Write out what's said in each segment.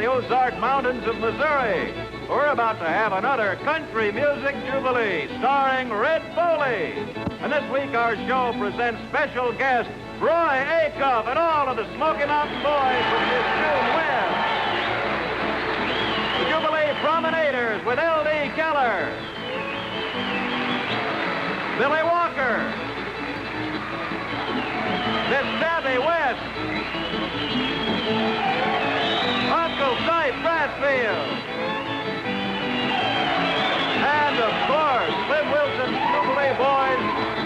the Ozark Mountains of Missouri. We're about to have another country music jubilee starring Red Foley. And this week our show presents special guest Roy Acuff and all of the Smoky Mountain Boys with Miss June Webb. The Jubilee Promenaders with L.D. Keller. Billy Walker. Miss Tabby West. Uncle Sight Bradfield. And of course, Slim Wilson's Jubilee Boys,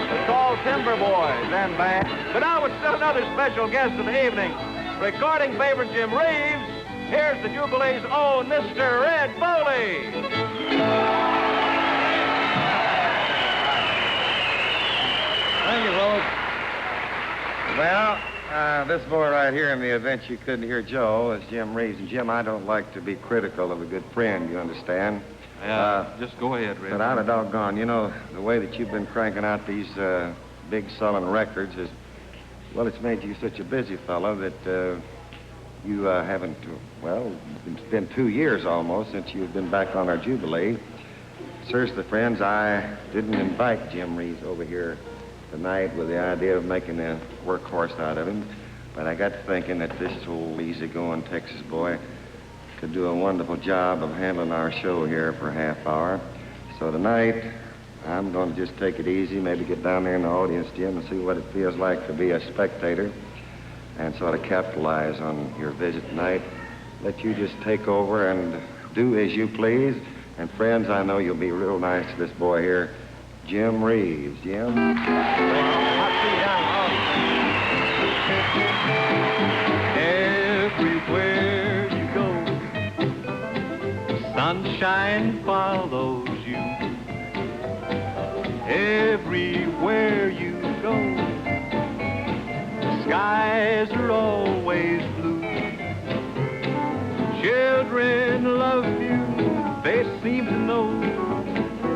the Tall Timber Boys and band. But now it's still another special guest of the evening. Recording favorite Jim Reeves, here's the Jubilee's own Mr. Red Foley. Thank you, folks. Well, this boy right here, in the event you couldn't hear Joe, is Jim Reeves. And Jim, I don't like to be critical of a good friend, you understand? Yeah, just go ahead, Red. But out of doggone, you know, the way that you've been cranking out these big selling records is, well, it's made you such a busy fellow that you haven't, well, it's been 2 years almost since you've been back on our Jubilee. Seriously, friends, I didn't invite Jim Reeves over here tonight with the idea of making a workhorse out of him, but I got to thinking that this old easygoing Texas boy could do a wonderful job of handling our show here for a half hour. So tonight, I'm going to just take it easy, maybe get down there in the audience, Jim, and see what it feels like to be a spectator and sort of capitalize on your visit tonight. Let you just take over and do as you please. And friends, I know you'll be real nice to this boy here, Jim Reeves. Jim? Everywhere you go, sunshine follows you. Everywhere you go, the skies are always blue. Children love you, they seem to know.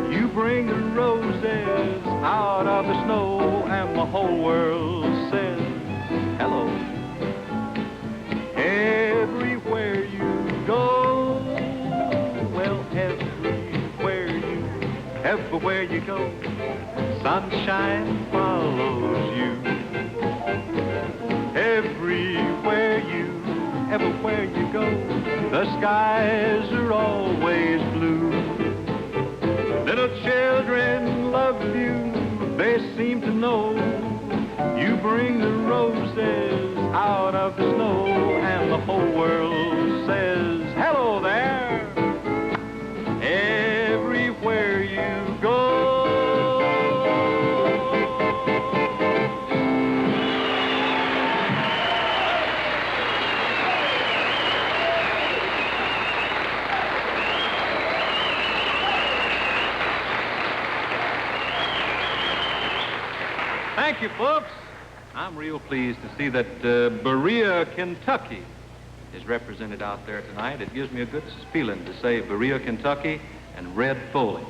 You bring the roses out of the snow, and the whole world says hello. Everywhere you go, well, everywhere you go, sunshine follows you. Everywhere you go, the skies are always blue. Little children love you, they seem to know. You bring the roses out of the snow, and the whole world says, hello there. Everywhere you go. Thank you, folks. I'm real pleased to see that Berea, Kentucky is represented out there tonight. It gives me a good feeling to say Berea, Kentucky and Red Foley.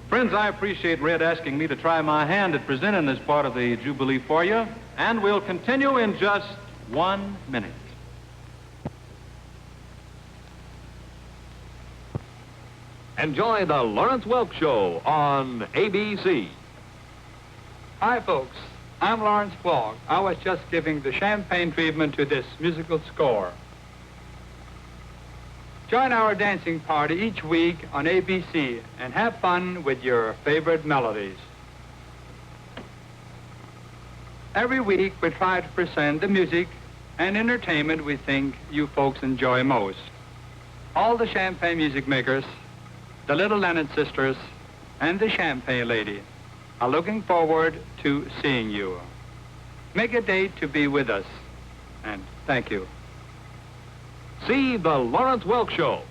Friends, I appreciate Red asking me to try my hand at presenting this part of the Jubilee for you, and we'll continue in just 1 minute. Enjoy the Lawrence Welk Show on ABC. Hi, folks. I'm Lawrence Welk. I was just giving the champagne treatment to this musical score. Join our dancing party each week on ABC and have fun with your favorite melodies. Every week we try to present the music and entertainment we think you folks enjoy most. All the champagne music makers, the Little Lennon Sisters, and the Champagne Lady are looking forward to seeing you. Make a date to be with us, and thank you. See the Lawrence Welk Show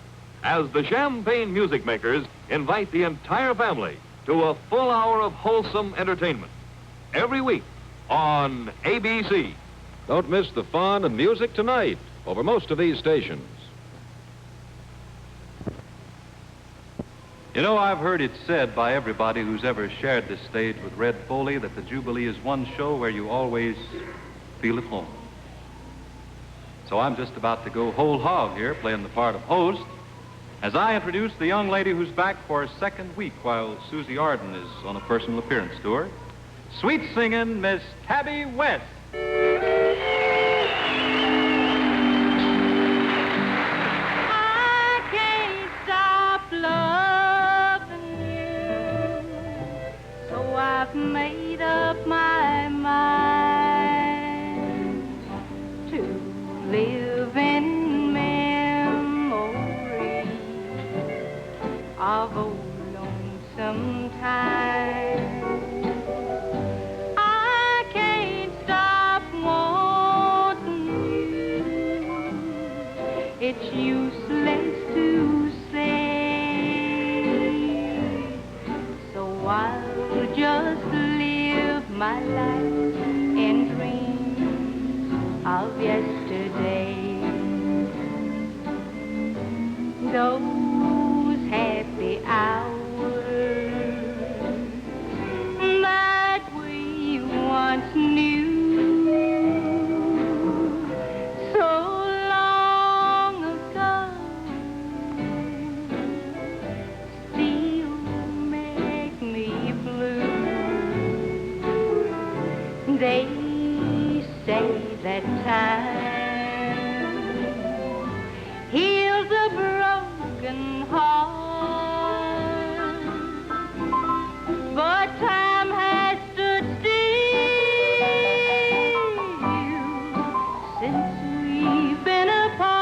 as the Champagne Music Makers invite the entire family to a full hour of wholesome entertainment every week on ABC. Don't miss the fun and music tonight over most of these stations. You know, I've heard it said by everybody who's ever shared this stage with Red Foley that the Jubilee is one show where you always feel at home. So I'm just about to go whole hog here, playing the part of host, as I introduce the young lady who's back for a second week while Susie Arden is on a personal appearance tour. Sweet singing Miss Tabby West. I can't stop loving you, so I've made up my mind to live in memory of old lonesome time. I can't stop wanting you. It's useless to say, so I'll just live my life in dreams of yesterday. Those happy hours that we once knew so long ago still make me blue. They say that time heals a broken heart, but time has stood still since we've been apart.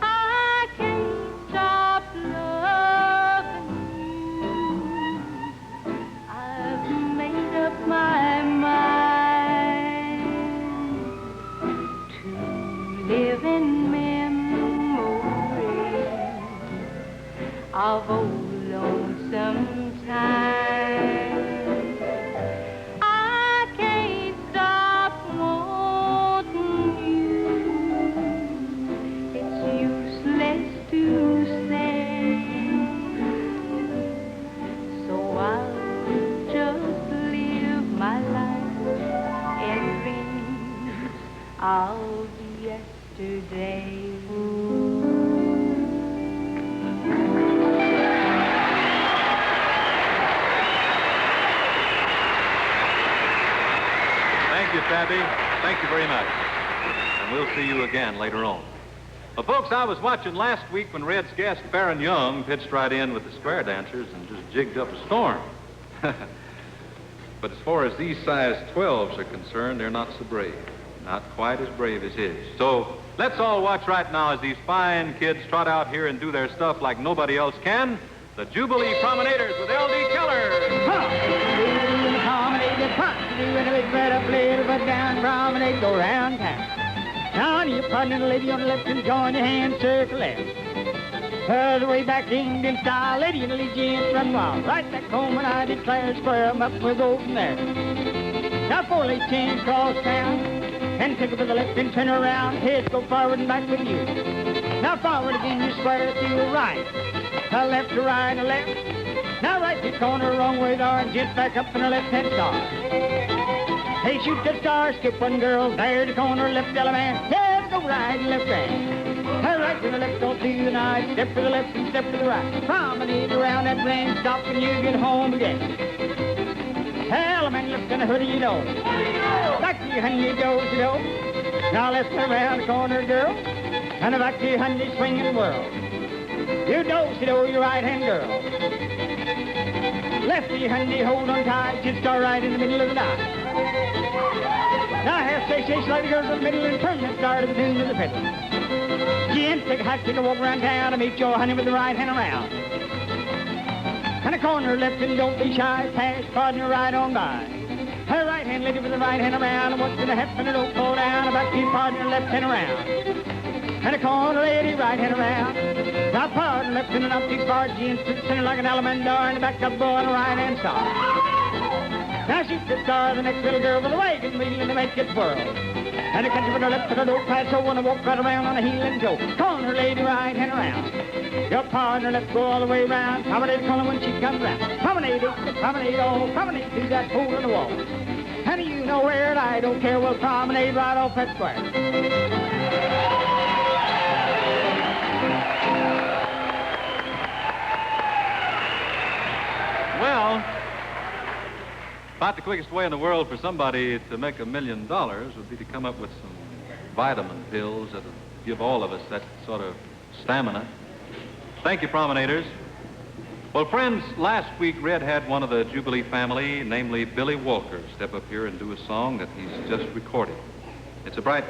I can't stop loving you. I've made up my mind to live in memory of old lonesome time. I can't stop wanting you. It's useless to say, so I'll just live my life in dreams of yesterday. Thank you, Tabby. Thank you very much. And we'll see you again later on. Well, folks, I was watching last week when Red's guest, Baron Young, pitched right in with the square dancers and just jigged up a storm. But as far as these size 12s are concerned, they're not so brave. Not quite as brave as his. So let's all watch right now as these fine kids trot out here and do their stuff like nobody else can. The Jubilee Promenaders with L.D. Keller. Promenade, the punch to do in a big bed up later, but down promenade, go round town. Now on your partner, the lady on the left, and join your hand, circle left. The way back Indian style, lady and the lead gents run wild. Right back home when I declare, square 'em up, we'll go from there. Now 4 late chain cross town, and take it to the left and turn around. Heads go forward and back with you. Now forward again, you square to the right. Left to right, left. Now right to corner, wrong way there, and just back up in the left-hand star. Hey, shoot the star, skip one girl, there the corner, left yellow man. Yeah, go right and left right. Hey, right to the left, go to the night. Step to the left and step to the right. Promenade around that ring, stop and you get home again. Hell, man, look in the hoodie, you know. Back to you, honey, you go. Now let's turn around the corner, girl. And back to you, honey, swinging world. You do, your right-hand girl. Lefty, honey, hold on tight. Just start right in the middle of the night. Now half say, slide the girl to the middle and turn the star to the tune of the pedal. Gent, take a hot stick and walk around town and meet your honey with the right hand around. And a corner left and don't be shy. Pass partner right on by. Her right hand lady with the right hand around. And what's gonna happen? Don't fall down. About to partner left hand around. And a corner lady right hand around. Now partner left and an up too far. Gent to the center like an alamandar. And the back up boy on the right hand side. Now shoot the star, the next little girl with a wagon wheel and to make it whirl. And the country with her left and her don't pass over and walk right around on a heel and toe. Corner lady right hand around. Your partner left go all the way around. Promenade the corner when she comes round. Promenade, promenade, oh, promenade through that hole in the wall. And you know where I I don't care, we'll promenade right off that square. Well, about the quickest way in the world for somebody to make $1 million would be to come up with some vitamin pills that would give all of us that sort of stamina. Thank you, Promenaders. Well, friends, last week Red had one of the Jubilee family, namely Billy Walker, step up here and do a song that he's just recorded. It's a bright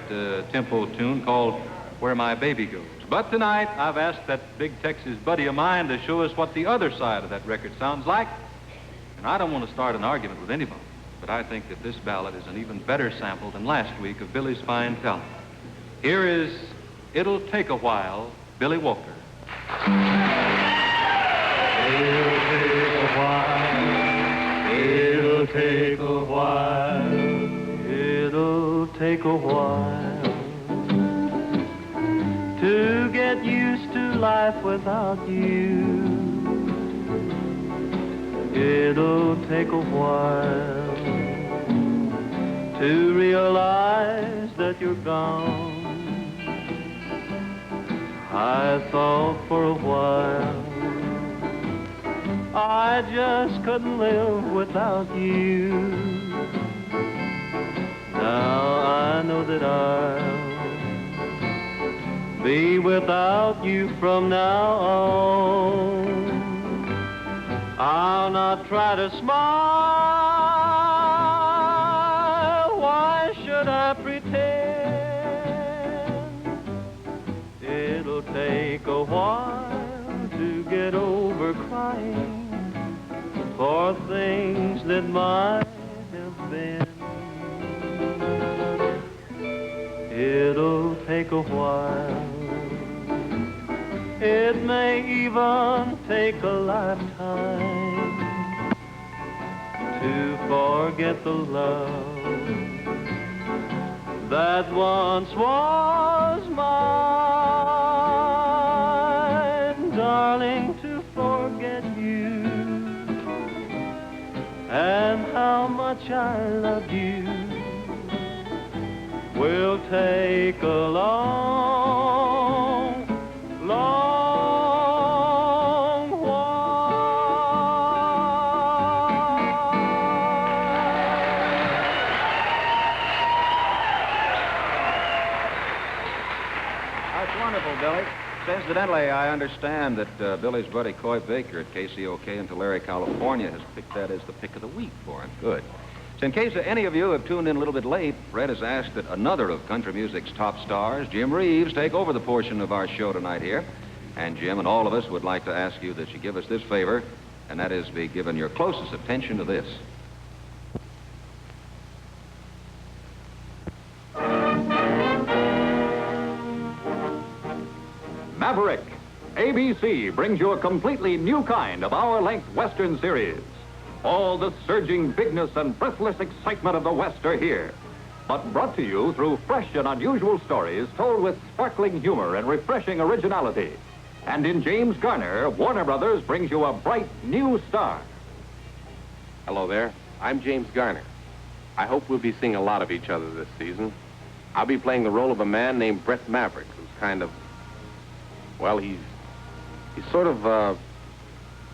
tempo tune called Where My Baby Goes. But tonight, I've asked that big Texas buddy of mine to show us what the other side of that record sounds like. And I don't want to start an argument with anybody, but I think that this ballad is an even better sample than last week of Billy's fine talent. Here is It'll Take a While, Billy Walker. It'll take a while, it'll take a while to get used to life without you. It'll take a while to realize that you're gone. I thought for a while I just couldn't live without you. Now I know that I'll be without you from now on. I'll not try to smile. Why should I pretend? It'll take a while to get over crying for things that might have been. It'll take a while. It may even take a lifetime to forget the love that once was mine. Darling, to forget you and how much I love you will take a long, long while. That's wonderful, Billy. Incidentally, I understand that Billy's buddy Coy Baker at KCOK in Tulare, California, has picked that as the pick of the week for him. Good. So in case any of you have tuned in a little bit late, Fred has asked that another of country music's top stars, Jim Reeves, take over the portion of our show tonight here. And Jim and all of us would like to ask you that you give us this favor, and that is be given your closest attention to this. Maverick. ABC brings you a completely new kind of hour-length Western series. All the surging bigness and breathless excitement of the West are here, but brought to you through fresh and unusual stories told with sparkling humor and refreshing originality. And in James Garner, Warner Brothers brings you a bright new star. Hello there. I'm James Garner. I hope we'll be seeing a lot of each other this season. I'll be playing the role of a man named Brett Maverick, who's kind of, well, he's sort of,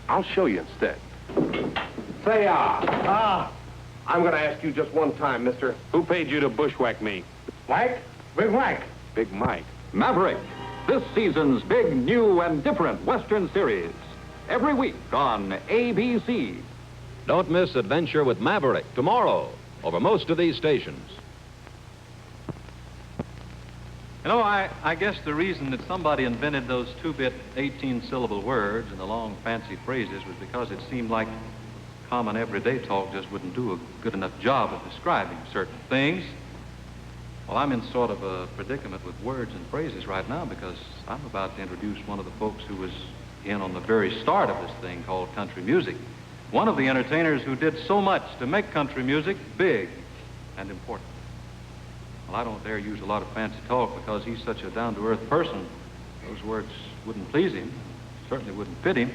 I'll show you instead. Say, I'm going to ask you just one time, mister. Who paid you to bushwhack me? Whack? Big Whack. Big Mike. Maverick, this season's big, new, and different Western series. Every week on ABC. Don't miss Adventure with Maverick tomorrow over most of these stations. You know, I guess the reason that somebody invented those 2-bit 18-syllable words and the long fancy phrases was because it seemed like common everyday talk just wouldn't do a good enough job of describing certain things. Well, I'm in sort of a predicament with words and phrases right now because I'm about to introduce one of the folks who was in on the very start of this thing called country music. One of the entertainers who did so much to make country music big and important. Well, I don't dare use a lot of fancy talk because he's such a down-to-earth person. Those words wouldn't please him, certainly wouldn't fit him.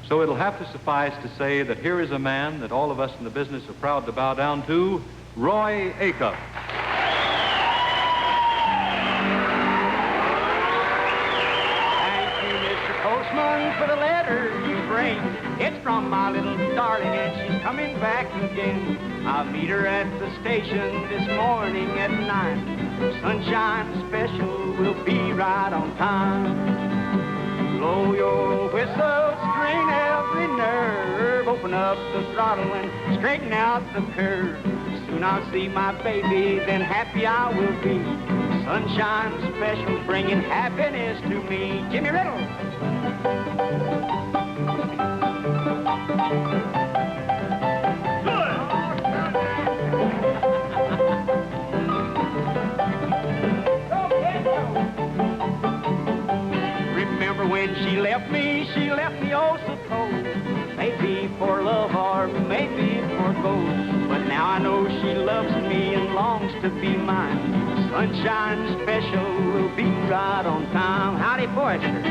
So it'll have to suffice to say that here is a man that all of us in the business are proud to bow down to, Roy Acuff. Thank you, Mr. Postman, for the letter you bring. It's from my little darling, and she's coming back again. I'll meet her at the station this morning at 9. Sunshine Special will be right on time. Blow your whistle, strain every nerve. Open up the throttle and straighten out the curve. Soon I'll see my baby, then happy I will be. Sunshine Special bringing happiness to me. Jimmy Riddle. Remember when she left me oh so cold. Maybe for love or maybe for gold. But now I know she loves me and longs to be mine. Sunshine Special will be right on time. Howdy, Forrester.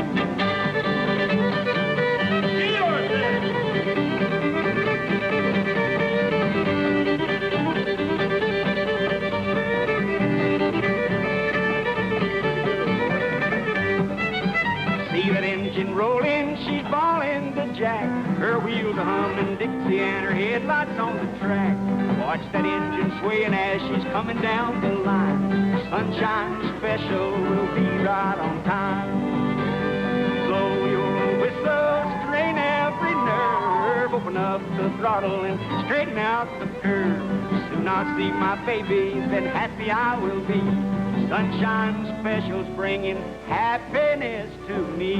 See that engine rolling, she's bawling the jack. Her wheels are humming Dixie and her headlights on the track. Watch that engine swaying as she's coming down the line. Sunshine Special will be right on time. Blow your whistle, strain every nerve. Open up the throttle and straighten out the curve. Soon I'll see my baby, then happy I will be. Sunshine Special's bringing happiness to me.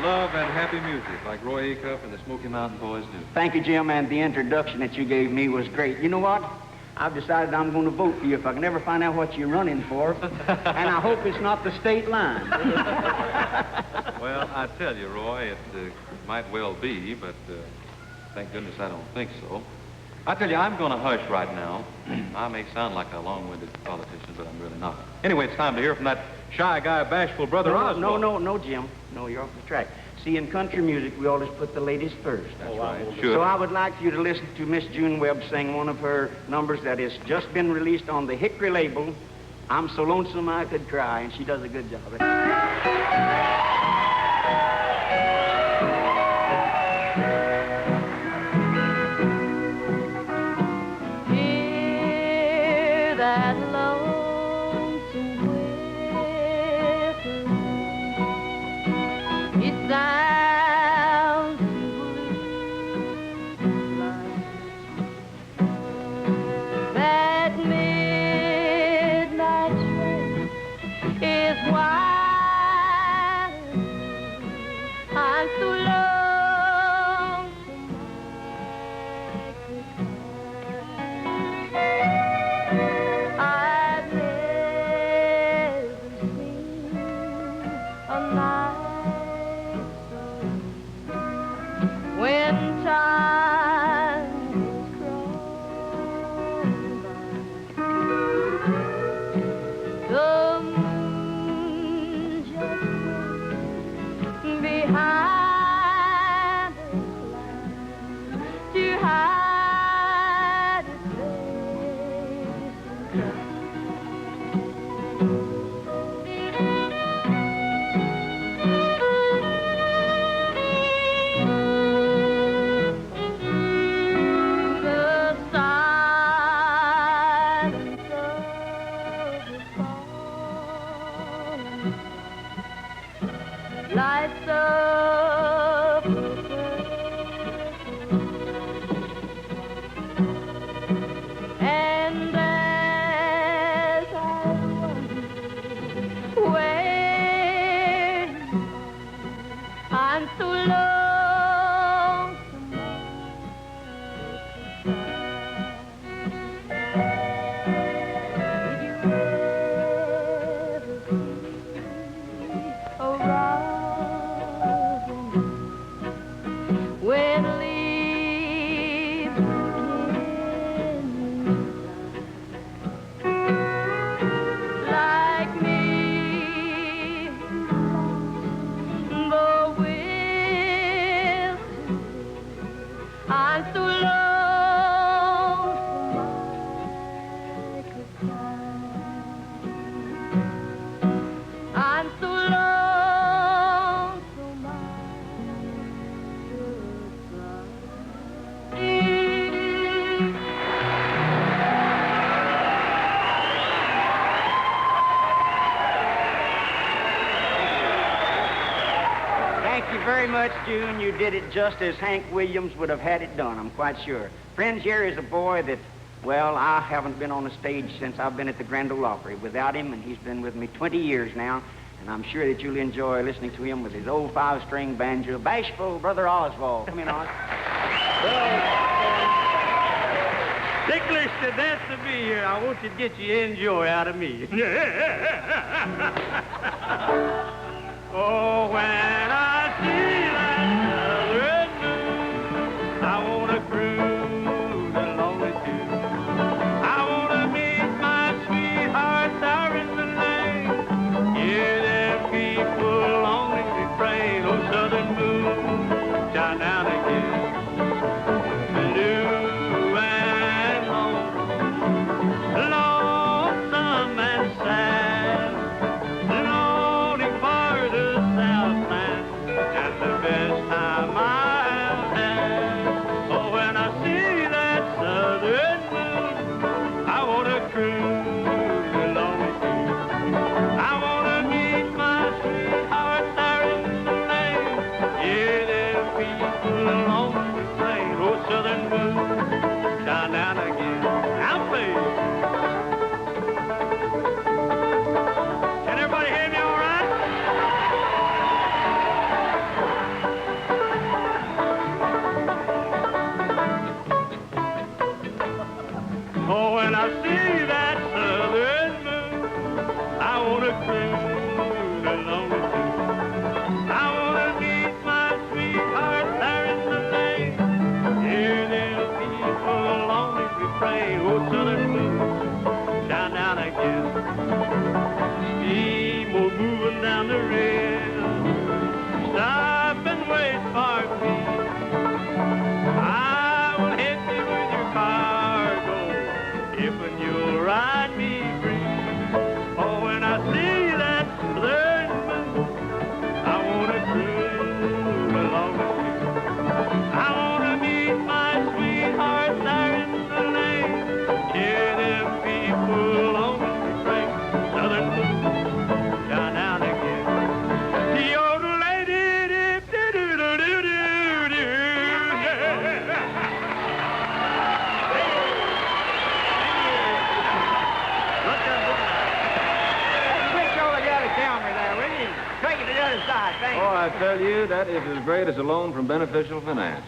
Love and happy music like Roy Acuff and the Smoky Mountain Boys do. Thank you, Jim, and the introduction that you gave me was great. You know what? I've decided I'm going to vote for you if I can ever find out what you're running for, and I hope it's not the state line. Well, I tell you, Roy, it might well be, but thank goodness I don't think so. I tell you, I'm going to hush right now. I may sound like a long-winded politician, but I'm really not. Anyway, it's time to hear from that shy guy, Bashful brother Oswald. No, Jim. No, you're off the track. See, in country music, we always put the ladies first. That's right. Sure. So I would like you to listen to Miss June Webb sing one of her numbers that has just been released on the Hickory label, I'm So Lonesome I Could Cry, and she does a good job of it. Hear that lonesome whistling. It sounds like that midnight train is winding. I'm so lonesome I could cry. I've never seen a night so when time is crawling by. The moon just went behind a cloud to hide its face and cry. The silence of the falling lights up the purple. And as I wonder where you are, I'm so lonesome I could cry. Did you ever see a robin very much, June. You did it just as Hank Williams would have had it done, I'm quite sure. Friends, here is a boy that, well, I haven't been on the stage since I've been at the Grand Ole Opry without him, and he's been with me 20 years now, and I'm sure that you'll enjoy listening to him with his old 5-string banjo. Bashful, Brother Oswald. Come in, Oz. Ticklish to death to be here. I want you to get your enjoy out of me. Oh, when I see that southern moon, I want to cruise along with you. I want to meet my sweetheart there in the lane. Hear them people only refrain. Oh, southern moon, shine down again. Blue and lonesome and sad. Lonely for the Southland, and the best time I have had. Oh, when I see that southern moon, I want to cruise along with you. I want to meet my sweetheart there in the lane. Yeah, them people along the plain. Oh, southern moon, shine down again. Now, please. Can everybody hear me all right? Oh, when I see that southern moon, I want to cruise along with you. I want to meet my sweetheart there in the lane. Hear them people only refrain. Oh, southern moon, shine down again. Steamboat moving down the rail. Stop and wait for me. I will hit you with your cargo if and you'll ride me free. Oh, when I see that southern moon, I want to cruise along with you. I want to meet my sweetheart there in the lane. Hear them people on the train. Southern moon, shine down again. The old lady, do-do-do-do-do-do. Switch over the other camera there, will you? Take it to the other side, thank you. Oh, I tell you, that is as great as a loan from Beneficial Finance.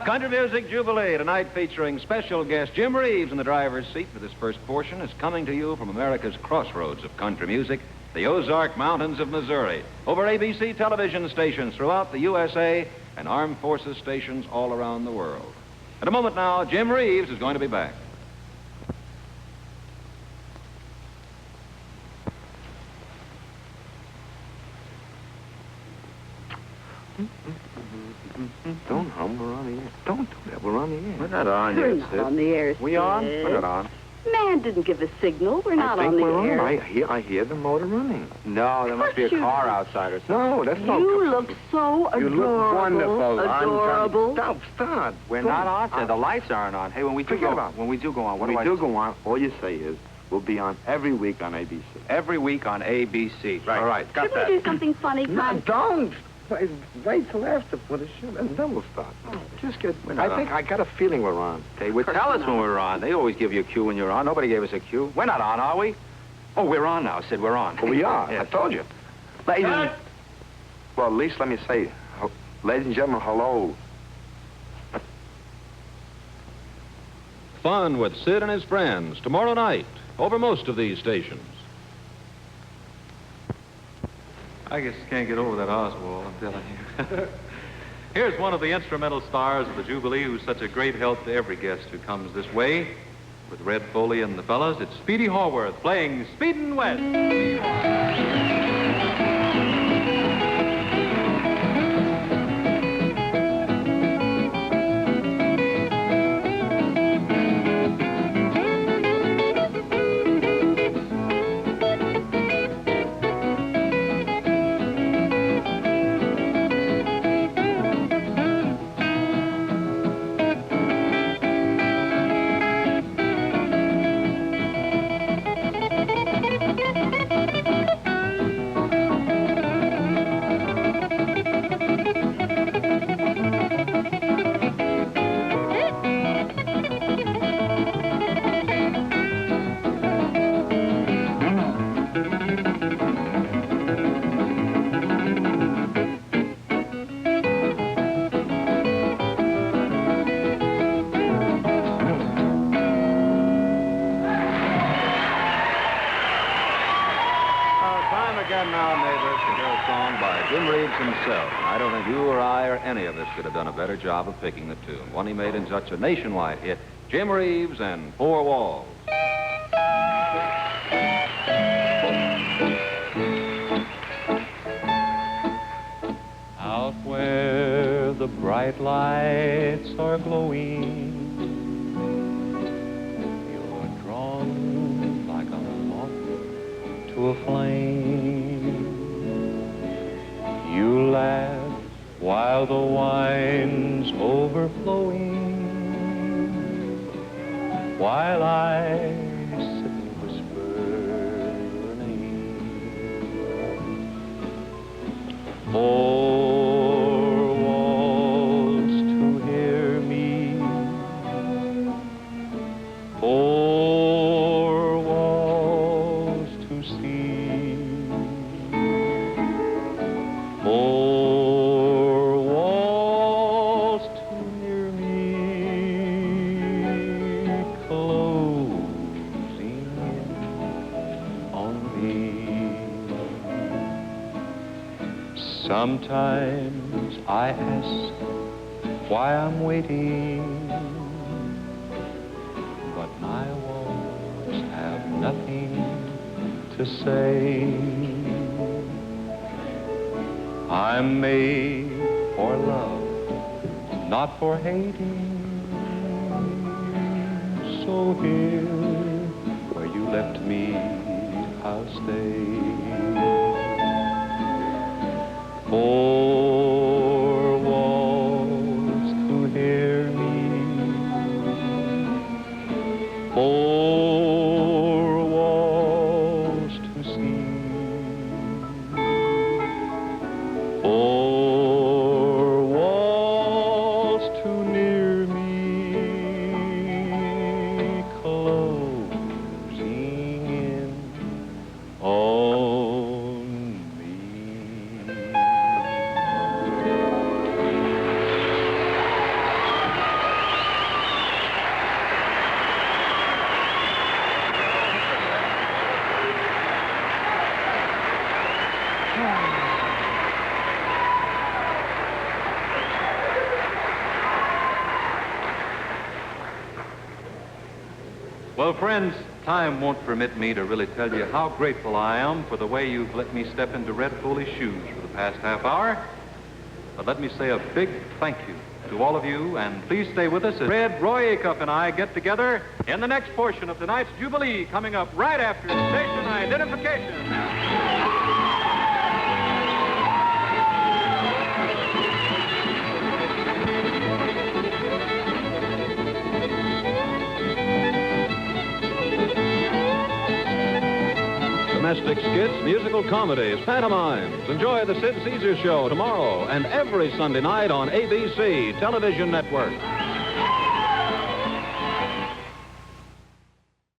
Country Music Jubilee, tonight featuring special guest Jim Reeves in the driver's seat for this first portion, is coming to you from America's crossroads of country music, the Ozark Mountains of Missouri, over ABC television stations throughout the USA and armed forces stations all around the world. At a moment now, Jim Reeves is going to be back. Don't hum, we're on the air. Don't do that, we're on the air. We're not on We're yet, not Sid. on the air, We on? Sid. Put it on. Man didn't give a signal. We're not I think on the we're air. on. I hear the motor running. No, there must be a car outside or something. No, that's not... You look so adorable. You look wonderful. Adorable. Stop, stop. We're not on, Sid. The lights aren't on. Hey, when we do Forget go about it. when we do go on, what When do we I do go on, all you say is, we'll be on every week on ABC. Every week on ABC. Right. All right, got Should that. we do something funny, No, Clyde? don't. Wait till after for the show, and then we'll start. Just get... I got a feeling we're on. They would tell us when we're on. They always give you a cue when you're on. Nobody gave us a cue. We're not on, are we? Oh, we're on now, Sid. We're on. Well, we are. Yeah. I told you. Ladies and... Well, at least let me say, ladies and gentlemen, hello. Fun with Sid and his friends tomorrow night over most of these stations. I guess you can't get over that Oswald, I'm telling you. Here's one of the instrumental stars of the Jubilee who's such a great help to every guest who comes this way. With Red Foley and the fellas, it's Speedy Haworth playing Speedin West. time now, neighbors, to hear a song by Jim Reeves himself. I don't think you or I or any of us could have done a better job of picking the tune. One he made in such a nationwide hit, Jim Reeves and Four Walls. Out where the bright lights are glowing, you're drawn like a moth to a flame. You laugh while the wine's overflowing, while I sit and whisper your name. Four walls to hear me, four walls to see, four walls too near me, closing in on me. Sometimes I ask why I'm waiting, but my walls have nothing to say. I'm made for love, not for hating. So here, where you left me, I'll stay. Four walls to hear me, four walls to see, four walls too near me, closing in on me. Well, friends, time won't permit me to really tell you how grateful I am for the way you've let me step into Red Foley's shoes for the past half hour. But let me say a big thank you to all of you, and please stay with us as Red, Roy Acuff, and I get together in the next portion of tonight's Jubilee, coming up right after station identification. Domestic skits, musical comedies, pantomimes. Enjoy the Sid Caesar Show tomorrow and every Sunday night on ABC Television Network.